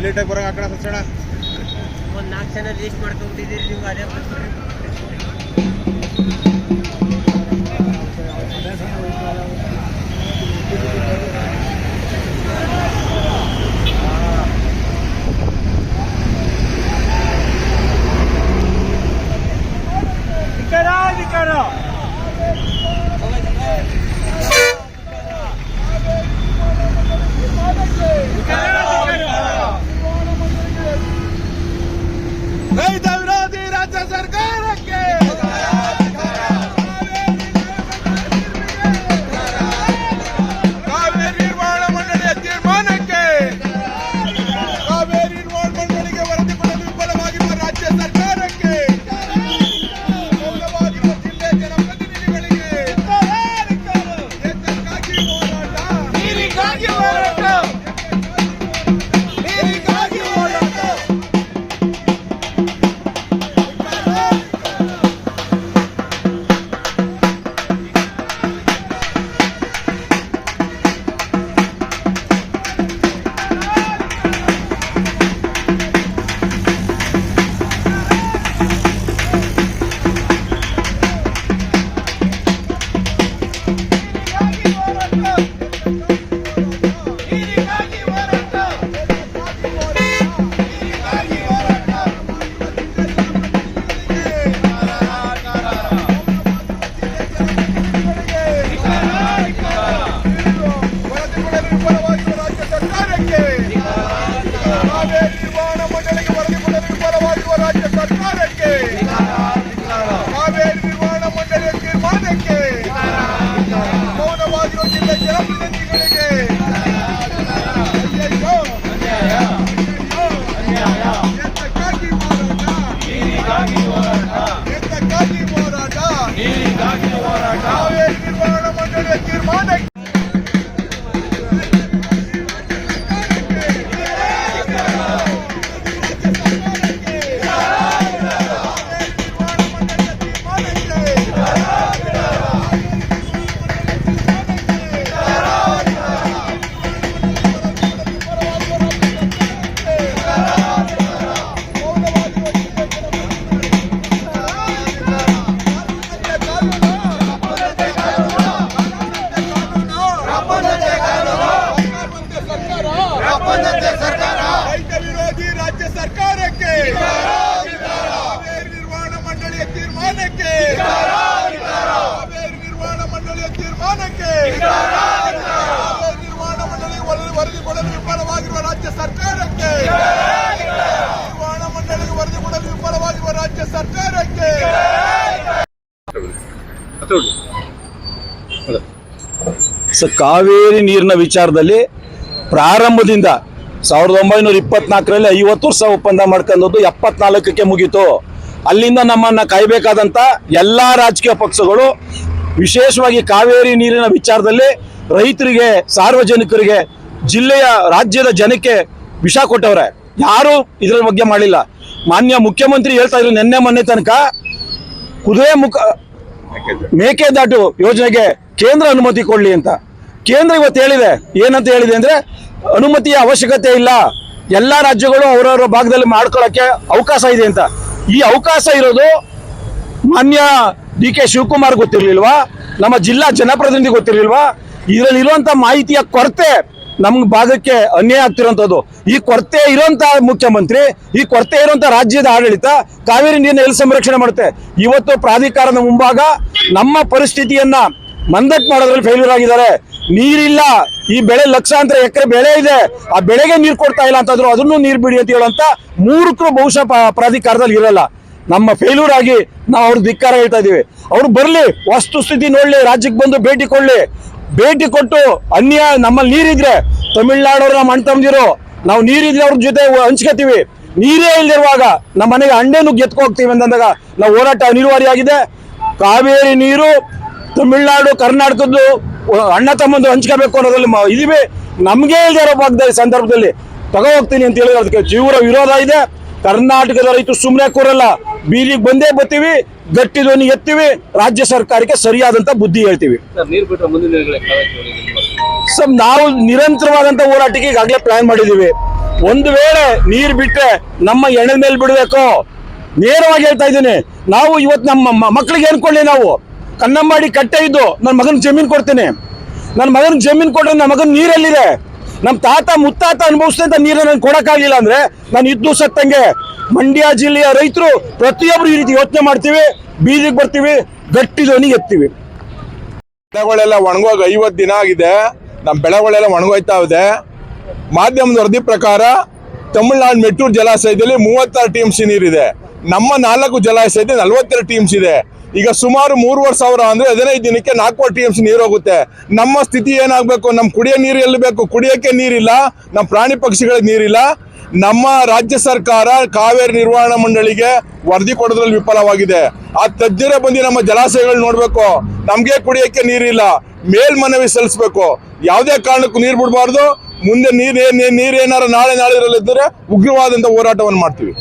ಹೈಲೈಟಾಗಿ ಬರೋ ಆ ಕಡೆ ಸಣ್ಣ ಒಂದು 4 ಜನ ಲಿಸ್ಟ್ ಮಾಡ್ಕೊಂಡಿದ್ದೀರಿ ನೀವು ಅದೇ ರೈತ ವಿರೋಧಿ ರಾಜ್ಯ ಸರ್ಕಾರಕ್ಕೆ ಕಾವೇರಿ ನಿರ್ವಹಣಾ ಮಂಡಳಿಯ ತೀರ್ಮಾನಕ್ಕೆ ಕಾವೇರಿ ನಿರ್ವಹಣಾ ಮಂಡಳಿಗೆ ವರದಿ ಕೊಡಲು ವಿಫಲವಾಗಿರುವ ರಾಜ್ಯ ಸರ್ಕಾರಕ್ಕೆ ಮೌನವಾಗಿರುವ ಜಿಲ್ಲೆ ಜನಪ್ರತಿನಿಧಿಗಳಿಗೆ ಎತ್ತಕ್ಕಾಗಿ ಹೋರಾಟ ನೀರಿಗಾಗಿ ಹೋರಾಟ ನೀರಿಗಾಗಿ ಹೋರಾಟ ರೈತ ವಿರೋಧಿ ರಾಜ್ಯ ಸರ್ಕಾರಕ್ಕೆ ಕಾವೇರಿ ನಿರ್ವಹಣಾ ಮಂಡಳಿಯ ತೀರ್ಮಾನಕ್ಕೆ ಕಾವೇರಿ ನಿರ್ವಹಣಾ ಮಂಡಳಿಯ ತೀರ್ಮಾನಕ್ಕೆ ಕಾವೇರಿ ನಿರ್ವಹಣಾ ಮಂಡಳಿಗೆ ವರದಿ ಕೊಡಲು ವಿಫಲವಾಗಿರುವ ರಾಜ್ಯ ಸರ್ಕಾರಕ್ಕೆ ನಿರ್ವಹಣಾ ಮಂಡಳಿಗೆ ವರದಿ ಕೊಡಲು ವಿಫಲವಾಗಿರುವ ರಾಜ್ಯ ಸರ್ಕಾರಕ್ಕೆ ಕಾವೇರಿ ನೀರಿನ ವಿಚಾರದಲ್ಲಿ ಪ್ರಾರಂಭದಿಂದ 1924ರಲ್ಲಿ 50 ವರ್ಷ ಒಪ್ಪಂದ ಮಾಡ್ಕೊಂಡದ್ದು 74ಕ್ಕೆ ಮುಗೀತು. ಅಲ್ಲಿಂದ ನಮ್ಮನ್ನು ಕಾಯಬೇಕಾದಂಥ ಎಲ್ಲ ರಾಜಕೀಯ ಪಕ್ಷಗಳು ವಿಶೇಷವಾಗಿ ಕಾವೇರಿ ನೀರಿನ ವಿಚಾರದಲ್ಲಿ ರೈತರಿಗೆ, ಸಾರ್ವಜನಿಕರಿಗೆ, ಜಿಲ್ಲೆಯ ರಾಜ್ಯದ ಜನಕ್ಕೆ ವಿಷ ಕೊಟ್ಟವ್ರೆ. ಯಾರು ಇದರ ಬಗ್ಗೆ ಮಾಡಿಲ್ಲ. ಮಾನ್ಯ ಮುಖ್ಯಮಂತ್ರಿ ಹೇಳ್ತಾ ಇದ್ರು ನಿನ್ನೆ ಮೊನ್ನೆ ತನಕ ಕುದುರೆ ಮುಖ ಮೇಕೆದಾಟು ಯೋಜನೆಗೆ ಕೇಂದ್ರ ಅನುಮತಿ ಕೊಡಲಿ ಅಂತ. ಕೇಂದ್ರ ಇವತ್ತು ಹೇಳಿದೆ, ಏನಂತ ಹೇಳಿದೆ ಅಂದರೆ ಅನುಮತಿಯ ಅವಶ್ಯಕತೆ ಇಲ್ಲ, ಎಲ್ಲ ರಾಜ್ಯಗಳು ಅವರವರ ಭಾಗದಲ್ಲಿ ಮಾಡ್ಕೊಳ್ಳೋಕ್ಕೆ ಅವಕಾಶ ಇದೆ ಅಂತ. ಈ ಅವಕಾಶ ಇರೋದು ಮಾನ್ಯ DK ಶಿವಕುಮಾರ್ ಗೊತ್ತಿರಲಿಲ್ವಾ? ನಮ್ಮ ಜಿಲ್ಲಾ ಜನಪ್ರತಿನಿಧಿ ಗೊತ್ತಿರಲಿಲ್ವಾ? ಇದರಲ್ಲಿರುವಂಥ ಮಾಹಿತಿಯ ಕೊರತೆ ನಮ್ಮ ಭಾಗಕ್ಕೆ ಅನ್ಯಾಯ ಆಗ್ತಿರೋಂಥದ್ದು. ಈ ಕೊರತೆ ಇರೋಂಥ ಮುಖ್ಯಮಂತ್ರಿ, ಈ ಕೊರತೆ ಇರೋಂಥ ರಾಜ್ಯದ ಆಡಳಿತ ಕಾವೇರಿ ನೀರನ್ನ ಎಲ್ಲಿ ಸಂರಕ್ಷಣೆ ಮಾಡುತ್ತೆ? ಇವತ್ತು ಪ್ರಾಧಿಕಾರದ ಮುಂಭಾಗ ನಮ್ಮ ಪರಿಸ್ಥಿತಿಯನ್ನ ಮಂದಟ್ ಮಾಡೋದ್ರಲ್ಲಿ ಫೇಲ್ಯೂರ್ ಆಗಿದ್ದಾರೆ. ನೀರಿಲ್ಲ, ಈ ಬೆಳೆ ಲಕ್ಷಾಂತರ ಎಕರೆ ಬೆಳೆ ಇದೆ, ಆ ಬೆಳೆಗೆ ನೀರು ಕೊಡ್ತಾ ಇಲ್ಲ ಅಂತಂದ್ರು ಅದನ್ನು ನೀರು ಬಿಡಿ ಅಂತ ಹೇಳುವಂತ ಮೂರ್ಖರು ಬಹುಶಃ ಪ್ರಾಧಿಕಾರದಲ್ಲಿ ಇರಲ್ಲ. ನಮ್ಮ ಫೇಲ್ಯೂರ್ ಆಗಿ ನಾವು ಅವ್ರ ಧಿಕ್ಕಾರ ಹೇಳ್ತಾ ಇದೀವಿ. ಅವ್ರು ಬರ್ಲಿ, ವಸ್ತುಸ್ಥಿತಿ ನೋಡ್ಲಿ, ರಾಜ್ಯಕ್ಕೆ ಬಂದು ಭೇಟಿ ಕೊಡ್ಲಿ. ಭೇಟಿ ಕೊಟ್ಟು ಅನ್ಯಾಯ ನಮ್ಮಲ್ಲಿ ನೀರಿದ್ರೆ ತಮಿಳ್ನಾಡವ್ರು ನಮ್ಮ ಅಣ್ಣ ತಮ್ಮದಿರು, ನಾವು ನೀರಿದ್ರೆ ಅವ್ರ ಜೊತೆ ಹಂಚ್ಕೋತೀವಿ. ನೀರೇ ಇಲ್ದಿರುವಾಗ ನಮ್ಮ ಮನೆಗೆ ಅಂಡೆ ನುಗ್ಗಿ ಎತ್ಕೋಗ್ತೀವಿ ಅಂತಂದಾಗ ನಾವು ಹೋರಾಟ ಅನಿವಾರ್ಯ. ಕಾವೇರಿ ನೀರು ತಮಿಳ್ನಾಡು ಕರ್ನಾಟಕದ್ದು ಅಣ್ಣ ತಮ್ಮಂದು ಹಂಚ್ಕೋಬೇಕು ಅನ್ನೋದ್ರಲ್ಲಿ ಇದೀವಿ. ನಮಗೆ ಇಲ್ದಿರೋ ಭಾಗದಲ್ಲಿ ಸಂದರ್ಭದಲ್ಲಿ ತಗೋ ಹೋಗ್ತೀನಿ ಅಂತ ಹೇಳಿದ್ರೆ ಅದಕ್ಕೆ ತೀವ್ರ ವಿರೋಧ ಇದೆ. ಕರ್ನಾಟಕದ ರೈತರು ಸುಮ್ಮನೆ ಕೂರಲ್ಲ, ಬೀದಿಗೆ ಬಂದೇ ಬರ್ತೀವಿ, ಗಟ್ಟಿ ಧ್ವನಿ ಎತ್ತೀವಿ, ರಾಜ್ಯ ಸರ್ಕಾರಕ್ಕೆ ಸರಿಯಾದಂತ ಬುದ್ಧಿ ಹೇಳ್ತೀವಿ. ನಾವು ನಿರಂತರವಾದಂತ ಹೋರಾಟಕ್ಕೆ ಈಗಾಗಲೇ ಪ್ಲಾನ್ ಮಾಡಿದೀವಿ. ಒಂದು ವೇಳೆ ನೀರು ಬಿಟ್ರೆ ನಮ್ಮ ಎಣದ ಮೇಲೆ ಬಿಡಬೇಕು. ನೇರವಾಗಿ ಹೇಳ್ತಾ ಇದ್ದೀನಿ. ನಾವು ಇವತ್ತು ನಮ್ಮ ಮಕ್ಕಳಿಗೆ ಏನ್ಕೊಳ್ಳಿ, ನಾವು ಕನ್ನಂಬಾಡಿ ಕಟ್ಟೆ ಇದ್ದು ನನ್ನ ಮಗನ ಜಮೀನು ಕೊಡ್ತೀನಿ. ನನ್ನ ಮಗನ ಜಮೀನು ಕೊಟ್ಟರೆ ನನ್ನ ಮಗನ ನೀರೆಲ್ಲಿದೆ? ನಮ್ಮ ತಾತ ಮುತ್ತಾತ ಅನುಭವಿಸಿದಂಥ ನೀರನ್ನು ನಾನು ಕೊಡೋಕ್ಕಾಗಲಿಲ್ಲ ಅಂದರೆ ನಾನು ಇದ್ದು ಸತ್ತಂಗೆ. ಮಂಡ್ಯ ಜಿಲ್ಲೆಯ ರೈತರು ಪ್ರತಿಯೊಬ್ಬರು ಈ ರೀತಿ ಯೋಚನೆ ಮಾಡ್ತೀವಿ, ಬೀದಿಗೆ ಬರ್ತೀವಿ, ಗಟ್ಟಿ ಧ್ವನಿಗೆ ಎತ್ತೀವಿ. ಬೆಳೆಗಳೆಲ್ಲ ಒಣಗೋಗಿ 50 ದಿನ ಆಗಿದೆ. ನಮ್ಮ ಬೆಳೆಗಳೆಲ್ಲ ಒಣಗೋಯ್ತಾ ಇದೆ. ಮಾಧ್ಯಮದ ವರದಿ ಪ್ರಕಾರ ತಮಿಳುನಾಡು ಮೆಟ್ಟೂರು ಜಲಾಶಯದಲ್ಲಿ 36 TMC ನೀರಿದೆ. ನಮ್ಮ 4 ಜಲಾಶಯದಲ್ಲಿ 42 TMC ಇದೆ. ಈಗ ಸುಮಾರು 3,500 ಅಂದ್ರೆ 15 ದಿನಕ್ಕೆ 4 TMC ನೀರು ಹೋಗುತ್ತೆ. ನಮ್ಮ ಸ್ಥಿತಿ ಏನಾಗಬೇಕು? ನಮ್ಮ ಕುಡಿಯೋ ನೀರು ಎಲ್ಲಿ ಬೇಕು? ಕುಡಿಯೋಕ್ಕೆ ನೀರಿಲ್ಲ, ನಮ್ಮ ಪ್ರಾಣಿ ಪಕ್ಷಿಗಳಿಗೆ ನೀರಿಲ್ಲ. ನಮ್ಮ ರಾಜ್ಯ ಸರ್ಕಾರ ಕಾವೇರಿ ನಿರ್ವಹಣಾ ಮಂಡಳಿಗೆ ವರದಿ ಕೊಡೋದ್ರಲ್ಲಿ ವಿಫಲವಾಗಿದೆ. ಆ ತಜ್ಞರೇ ಬಂದು ನಮ್ಮ ಜಲಾಶಯಗಳು ನೋಡ್ಬೇಕು. ನಮ್ಗೆ ಕುಡಿಯೋಕ್ಕೆ ನೀರಿಲ್ಲ, ಮೇಲ್ಮನವಿ ಸಲ್ಲಿಸಬೇಕು. ಯಾವುದೇ ಕಾರಣಕ್ಕೂ ನೀರು ಬಿಡಬಾರ್ದು. ಮುಂದೆ ನೀರೇನಾರ ನಾಳೆ ನಾಳಿದ್ರಲ್ಲಿದ್ದರೆ ಉಗ್ರವಾದಂಥ ಹೋರಾಟವನ್ನು ಮಾಡ್ತೀವಿ.